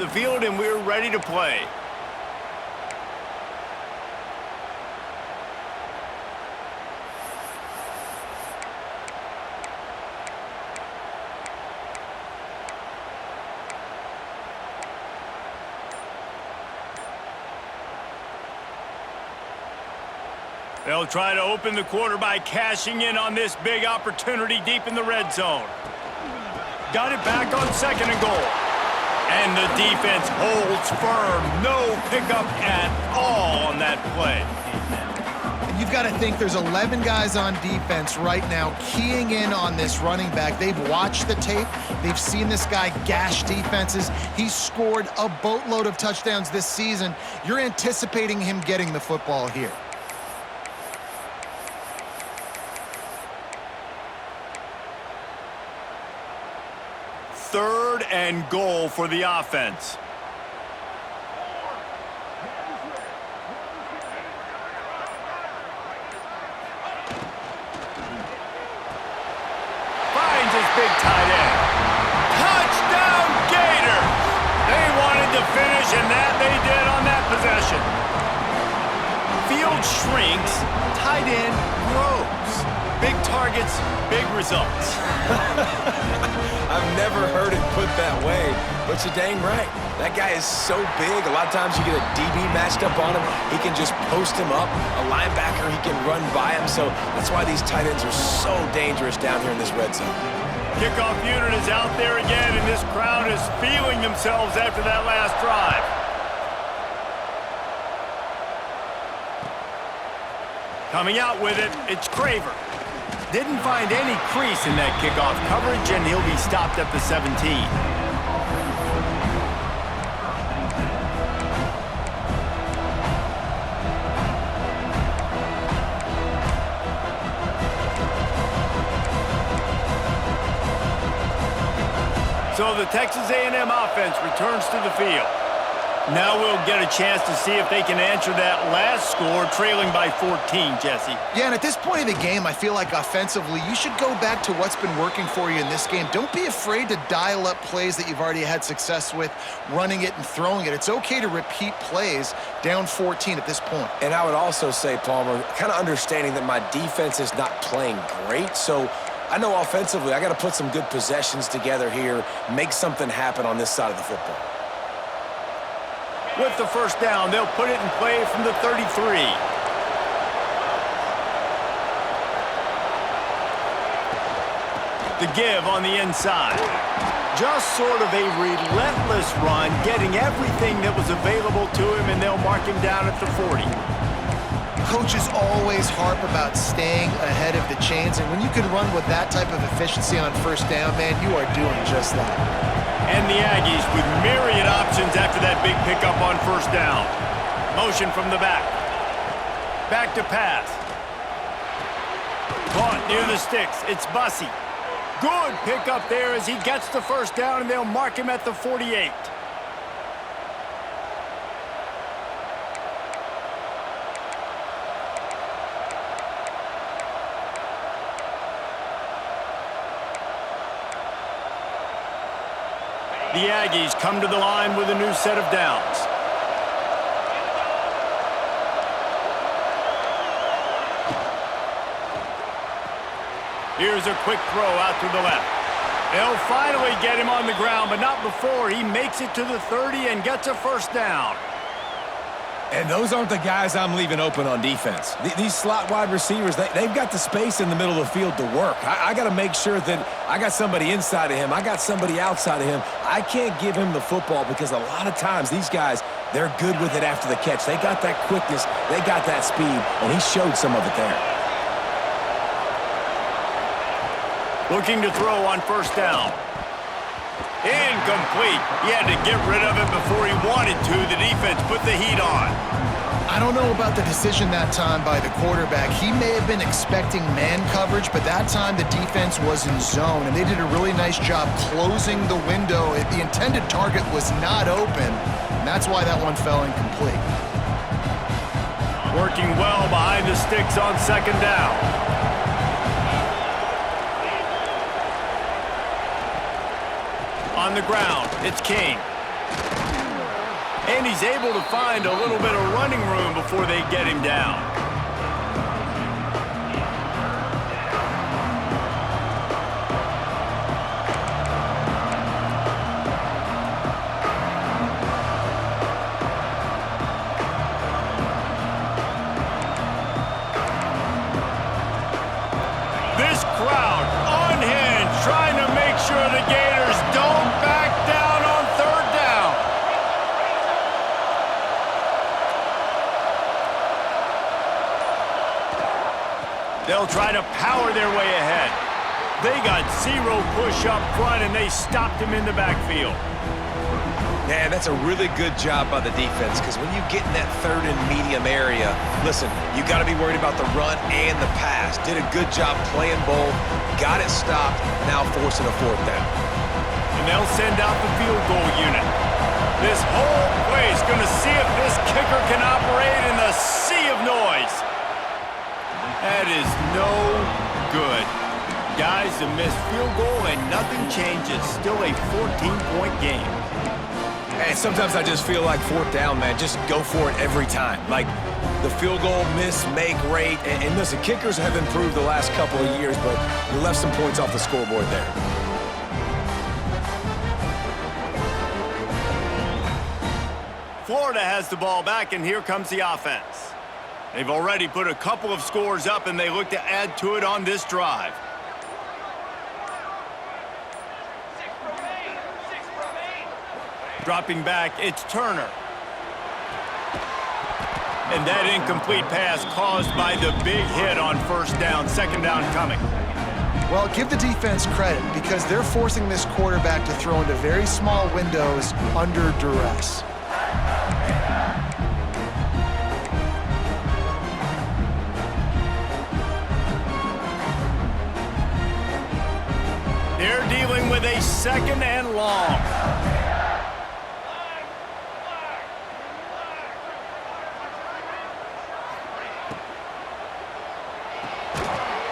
The field, and we're ready to play. They'll try to open the quarter by cashing in on this big opportunity deep in the red zone. Got it back on 2nd and goal. And the defense holds firm. No pickup at all on that play. And you've got to think there's 11 guys on defense right now keying in on this running back. They've watched the tape. They've seen this guy gash defenses. He's scored a boatload of touchdowns this season. You're anticipating him getting the football here. Third and goal for the offense. Finds his big tight end. Touchdown Gator! They wanted to finish, and that they did on that possession. Field shrinks, tight end grows. Big targets, big results. I've never heard it put that way, but you're dang right. That guy is so big. A lot of times you get a DB matched up on him. He can just post him up. A linebacker, he can run by him. So that's why these tight ends are so dangerous down here in this red zone. Kickoff unit is out there again, and this crowd is feeling themselves after that last drive. Coming out with it, it's Craver. Didn't find any crease in that kickoff coverage, and he'll be stopped at the 17. So the Texas A&M offense returns to the field. Now we'll get a chance to see if they can answer that last score, trailing by 14, Jesse. Yeah, and at this point of the game, I feel like offensively, you should go back to what's been working for you in this game. Don't be afraid to dial up plays that you've already had success with, running it and throwing it. It's okay to repeat plays down 14 at this point. And I would also say, Palmer, kind of understanding that my defense is not playing great, so I know offensively I got to put some good possessions together here, make something happen on this side of the football. With the first down, they'll put it in play from the 33. The give on the inside. Just sort of a relentless run, getting everything that was available to him, and they'll mark him down at the 40. Coaches always harp about staying ahead of the chains, and when you can run with that type of efficiency on first down, man, you are doing just that. And the Aggies with myriad options after that big pickup on first down. Motion from the back. Back to pass. Caught near the sticks. It's Bussey. Good pickup there as he gets the first down, and they'll mark him at the 48. The Aggies come to the line with a new set of downs. Here's a quick throw out to the left. They'll finally get him on the ground, but not before he makes it to the 30 and gets a first down. And those aren't the guys I'm leaving open on defense. These slot wide receivers, they've got the space in the middle of the field to work. I got to make sure that I got somebody inside of him. I got somebody outside of him. I can't give him the football because a lot of times these guys, they're good with it after the catch. They got that quickness. They got that speed, and he showed some of it there. Looking to throw on first down. Incomplete. He had to get rid of it before he wanted to. The defense put the heat on. I don't know about the decision that time by the quarterback. He may have been expecting man coverage, but that time the defense was in zone, and they did a really nice job closing the window. The intended target was not open, and that's why that one fell incomplete. Working well behind the sticks on second down. On the ground, it's King. And he's able to find a little bit of running room before they get him down. This crowd unhinged, trying to make sure the Gators don't back down on third down. They'll try to power their way ahead. They got zero push up front, and they stopped him in the backfield. Man, that's a really good job by the defense, because when you get in that third and medium area, listen, you got to be worried about the run and the pass. Did a good job playing both, got it stopped, now forcing a fourth down. And they'll send out the field goal unit. This whole place going to see if this kicker can operate in the sea of noise. That is no good. Guys, a missed field goal and nothing changes. Still a 14-point game. And sometimes I just feel like fourth down, man, just go for it every time. Like the field goal miss, make rate. And listen, kickers have improved the last couple of years, but you left some points off the scoreboard there. Florida has the ball back, and here comes the offense. They've already put a couple of scores up, and they look to add to it on this drive. Dropping back, it's Turner. And that incomplete pass caused by the big hit on first down, second down coming. Well, give the defense credit because they're forcing this quarterback to throw into very small windows under duress. They're dealing with a second and long.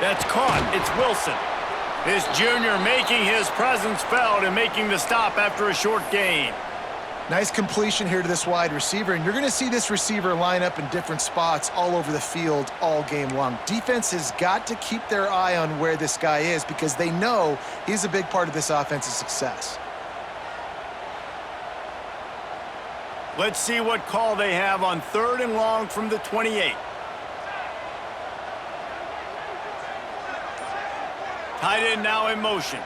That's caught. It's Wilson. This junior making his presence felt and making the stop after a short gain. Nice completion here to this wide receiver, and you're going to see this receiver line up in different spots all over the field all game long. Defense has got to keep their eye on where this guy is because they know he's a big part of this offense's success. Let's see what call they have on third and long from the 28. Tight end now in motion.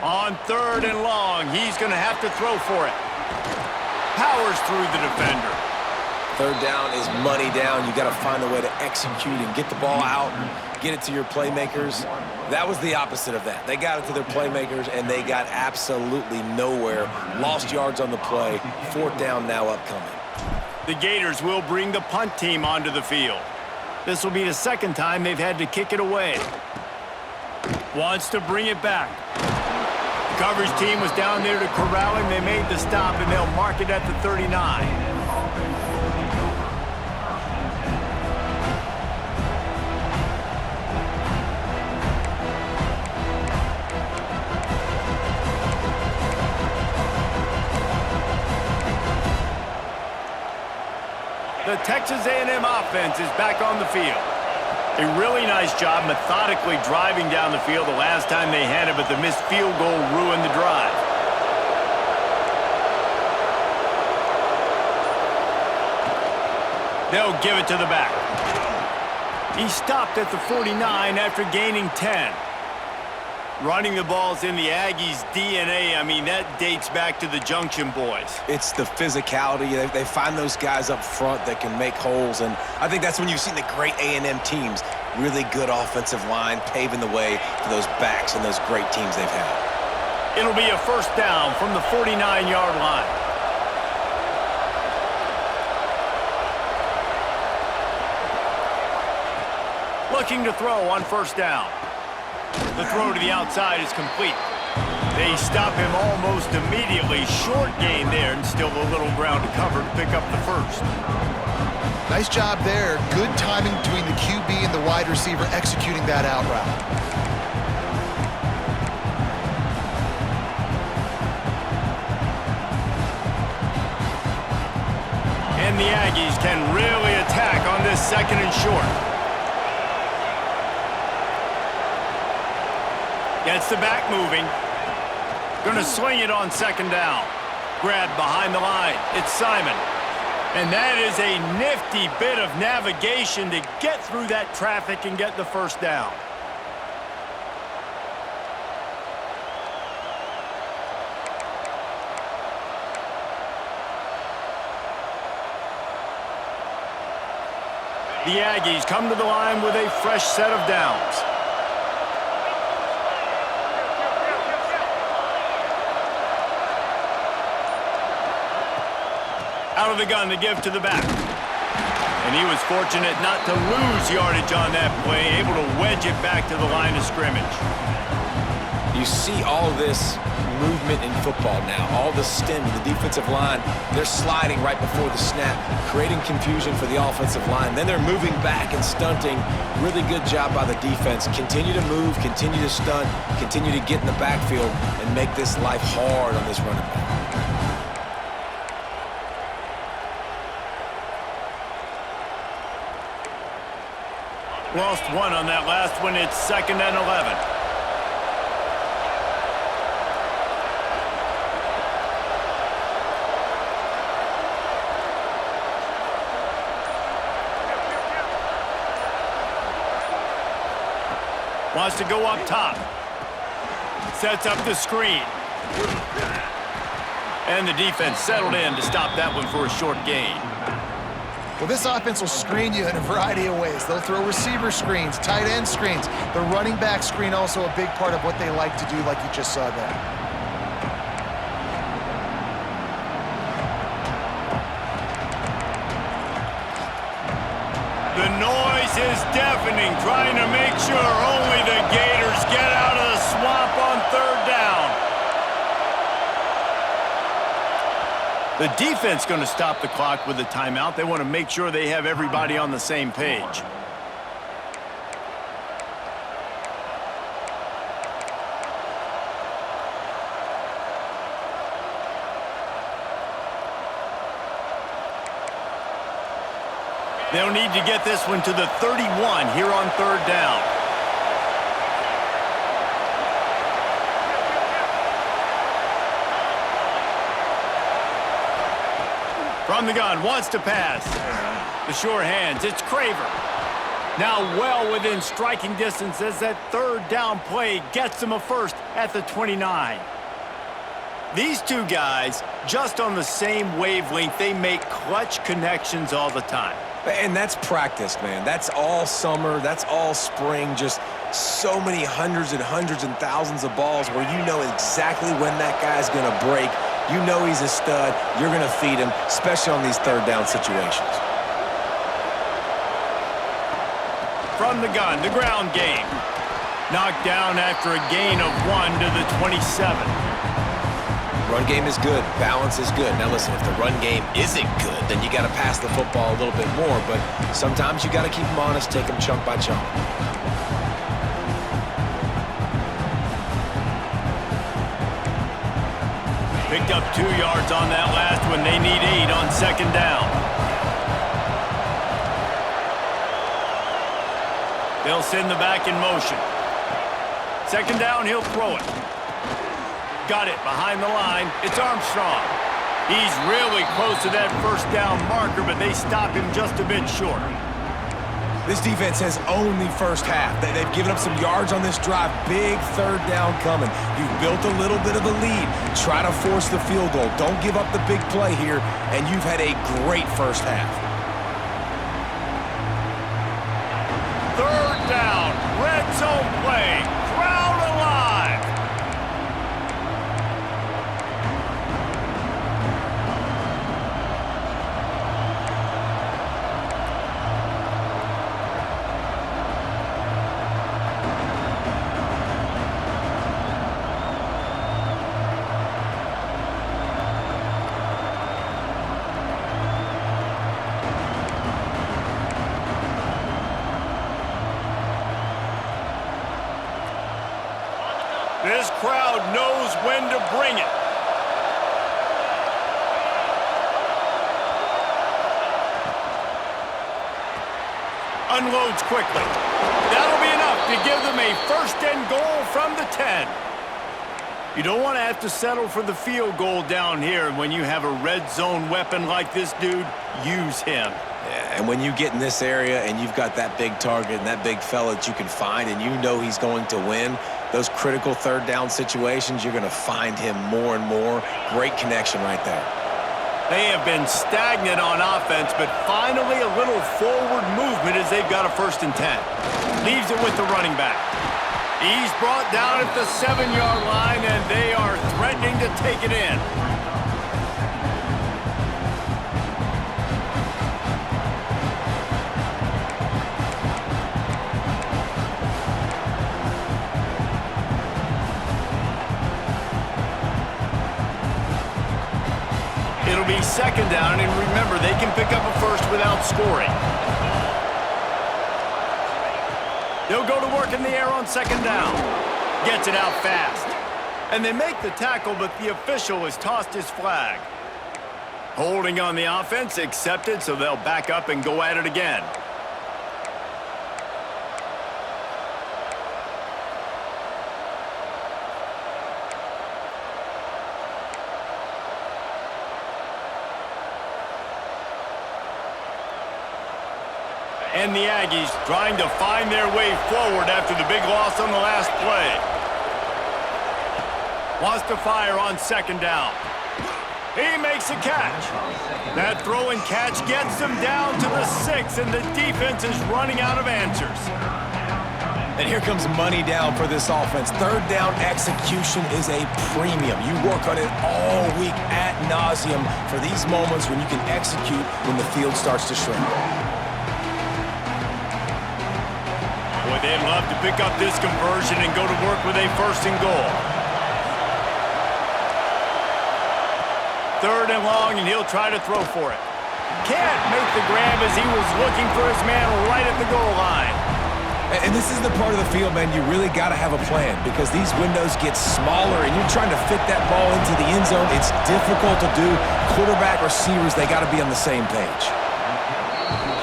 On third and long, he's going to have to throw for it. Powers through the defender. Third down is money down. You got to find a way to execute and get the ball out and get it to your playmakers. That was the opposite of that. They got it to their playmakers, and they got absolutely nowhere. Lost yards on the play. Fourth down now upcoming. The Gators will bring the punt team onto the field. This will be the second time they've had to kick it away. Wants to bring it back. The coverage team was down there to corral him. They made the stop, and they'll mark it at the 39. The Texas A&M offense is back on the field. A really nice job methodically driving down the field the last time they had it, but the missed field goal ruined the drive. They'll give it to the back. He stopped at the 49 after gaining 10. Running the ball's in the Aggies' DNA. I mean, that dates back to the Junction boys. It's the physicality. They find those guys up front that can make holes, and I think that's when you've seen the great A&M teams. Really good offensive line, paving the way for those backs and those great teams they've had. It'll be a first down from the 49-yard line. Looking to throw on first down. The throw to the outside is complete. They stop him almost immediately. Short gain there, and still a little ground to cover to pick up the first. Nice job there. Good timing between the QB and the wide receiver executing that out route. the Aggies can really attack on this second and short. Gets the back moving. Gonna swing it on second down. Grab behind the line. It's Simon. And that is a nifty bit of navigation to get through that traffic and get the first down. The Aggies come to the line with a fresh set of downs. Out of the gun to give to the back. And he was fortunate not to lose yardage on that play, able to wedge it back to the line of scrimmage. You see all this movement in football now, all the stem in the defensive line. They're sliding right before the snap, creating confusion for the offensive line. Then they're moving back and stunting. Really good job by the defense. Continue to move, continue to stunt, continue to get in the backfield and make this life hard on this running back. Lost one on that last one. It's 2nd and 11. Wants to go up top. Sets up the screen. And the defense settled in to stop that one for a short gain. Well, this offense will screen you in a variety of ways. They'll throw receiver screens, tight end screens. The running back screen also a big part of what they like to do, like you just saw there. The noise is deafening, trying to make sure only the Gators get out of the swamp on 3rd down. The defense going to stop the clock with a timeout. They want to make sure they have everybody on the same page. They'll need to get this one to the 31 here on 3rd down. From the gun, wants to pass. The sure hands, it's Craver. Now well within striking distance as that 3rd down play gets them a first at the 29. These two guys, just on the same wavelength, they make clutch connections all the time. And that's practice, man. That's all summer. That's all spring. Just so many hundreds and thousands of balls where you know exactly when that guy's going to break. You know he's a stud. You're going to feed him, especially on these 3rd down situations. From the gun, the ground game. Knocked down after a gain of 1 to the 27. Run game is good. Balance is good. Now listen, if the run game isn't good, then you got to pass the football a little bit more. But sometimes you got to keep them honest, take them chunk by chunk. Picked up 2 yards on that last one. They need 8 on 2nd down. They'll send the back in motion. 2nd down, he'll throw it. Got it behind the line. It's Armstrong. He's really close to that 1st down marker, but they stop him just a bit short. This defense has owned the first half. They've given up some yards on this drive. Big 3rd down coming. You've built a little bit of a lead. Try to force the field goal. Don't give up the big play here, and you've had a great first half. 3rd down, red zone play, crowd alive. This crowd knows when to bring it. unloads quickly. That'll be enough to give them a first and goal from the 10. You don't want to have to settle for the field goal down here. When you have a red zone weapon like this dude, use him. Yeah, and when you get in this area and you've got that big target and that big fella that you can find and you know he's going to win, those critical third down situations, you're going to find him more and more. Great connection right there. They have been stagnant on offense, but finally a little forward movement as they've got a 1st and 10. Leaves it with the running back. He's brought down at the 7-yard line, and they are threatening to take it in. It'll be 2nd down, and remember, they can pick up a first without scoring. They'll go to work in the air on 2nd down. Gets it out fast. And they make the tackle, but the official has tossed his flag. Holding on the offense, accepted, so they'll back up and go at it again. And the Aggies trying to find their way forward after the big loss on the last play. Wants to fire on 2nd down. He makes a catch. That throw and catch gets them down to the 6, and the defense is running out of answers. And here comes money down for this offense. 3rd down execution is a premium. You work on it all week ad nauseum for these moments when you can execute when the field starts to shrink. Boy, they'd love to pick up this conversion and go to work with a 1st and goal. 3rd and long, and he'll try to throw for it. Can't make the grab as he was looking for his man right at the goal line. And this is the part of the field, man, you really got to have a plan because these windows get smaller and you're trying to fit that ball into the end zone. It's difficult to do. Quarterback, receivers, they got to be on the same page.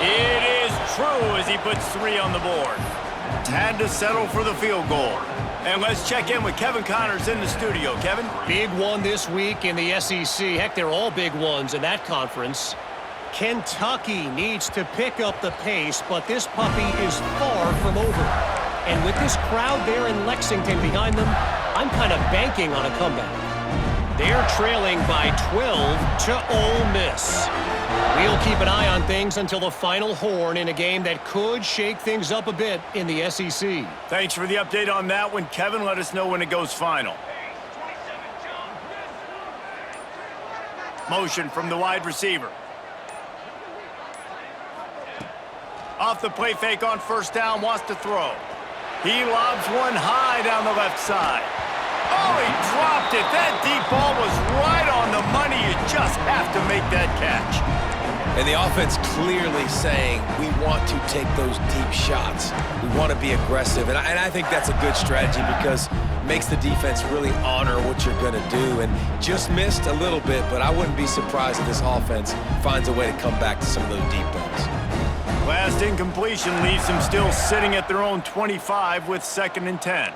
It is true as he puts 3 on the board. Had to settle for the field goal. And let's check in with Kevin Connors in the studio. Kevin? Big one this week in the SEC. Heck, they're all big ones in that conference. Kentucky needs to pick up the pace, but this puppy is far from over. And with this crowd there in Lexington behind them, I'm kind of banking on a comeback. They're trailing by 12 to Ole Miss. We'll keep an eye on things until the final horn in a game that could shake things up a bit in the SEC. Thanks for the update on that one, Kevin. Let us know when it goes final. Motion from the wide receiver. Off the play fake on 1st down, wants to throw. He lobs one high down the left side. Oh, he dropped it. That deep ball was right on the money. You just have to make that catch. And the offense clearly saying, we want to take those deep shots. We want to be aggressive. And I think that's a good strategy because it makes the defense really honor what you're going to do. And just missed a little bit, but I wouldn't be surprised if this offense finds a way to come back to some of those deep balls. Last incompletion leaves them still sitting at their own 25 with 2nd and 10.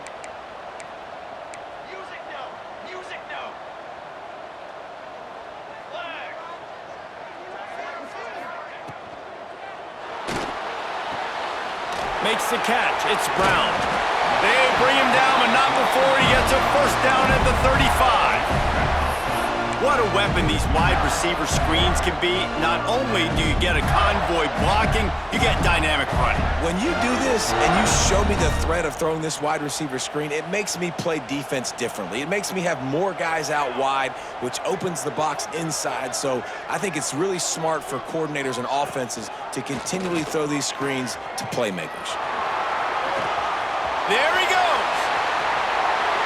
Makes the catch. It's Brown. They bring him down, but not before he gets a 1st down at the 35. What a weapon these wide receiver screens can be. Not only do you get a convoy blocking, you get dynamic running. When you do this and you show me the threat of throwing this wide receiver screen, it makes me play defense differently. It makes me have more guys out wide, which opens the box inside. So I think it's really smart for coordinators and offenses to continually throw these screens to playmakers. There he goes.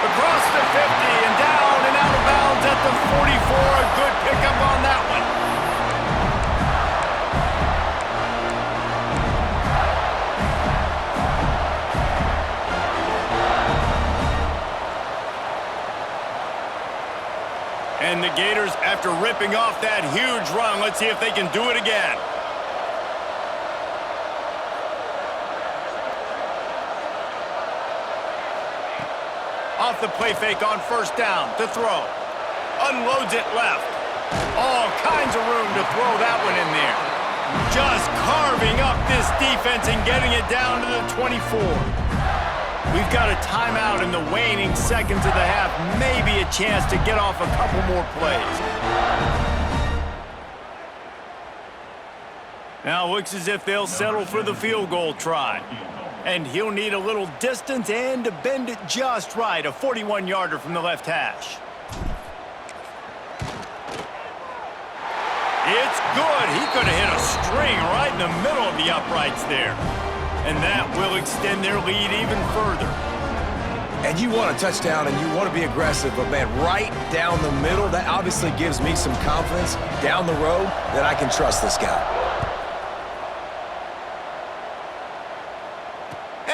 Across the 50 and down and out of bounds at the 44. A good pickup on that one. And the Gators, after ripping off that huge run, let's see if they can do it again. the play fake on first down to throw. Unloads it left. All kinds of room to throw that one in there. Just carving up this defense and getting it down to the 24. We've got a timeout in the waning seconds of the half. Maybe a chance to get off a couple more plays. Now looks as if they'll settle for the field goal try. And he'll need a little distance and to bend it just right. A 41-yarder from the left hash. It's good. He could have hit a string right in the middle of the uprights there. And that will extend their lead even further. And you want a touchdown and you want to be aggressive, but man, right down the middle, that obviously gives me some confidence down the road that I can trust this guy.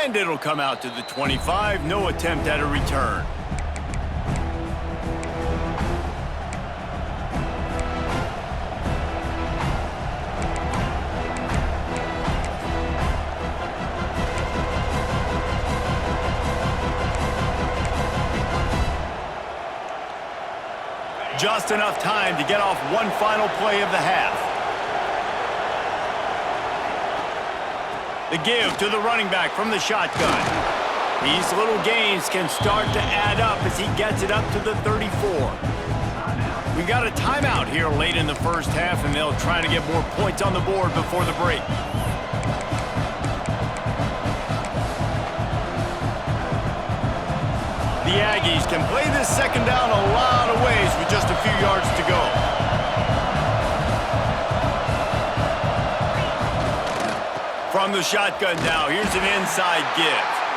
And it'll come out to the 25. No attempt at a return. Just enough time to get off one final play of the half. The give to the running back from the shotgun. These little gains can start to add up as he gets it up to the 34. We got a timeout here late in the first half, and they'll try to get more points on the board before the break. The Aggies can play this second down a lot of ways with just a few yards to go. From the shotgun now, here's an inside give.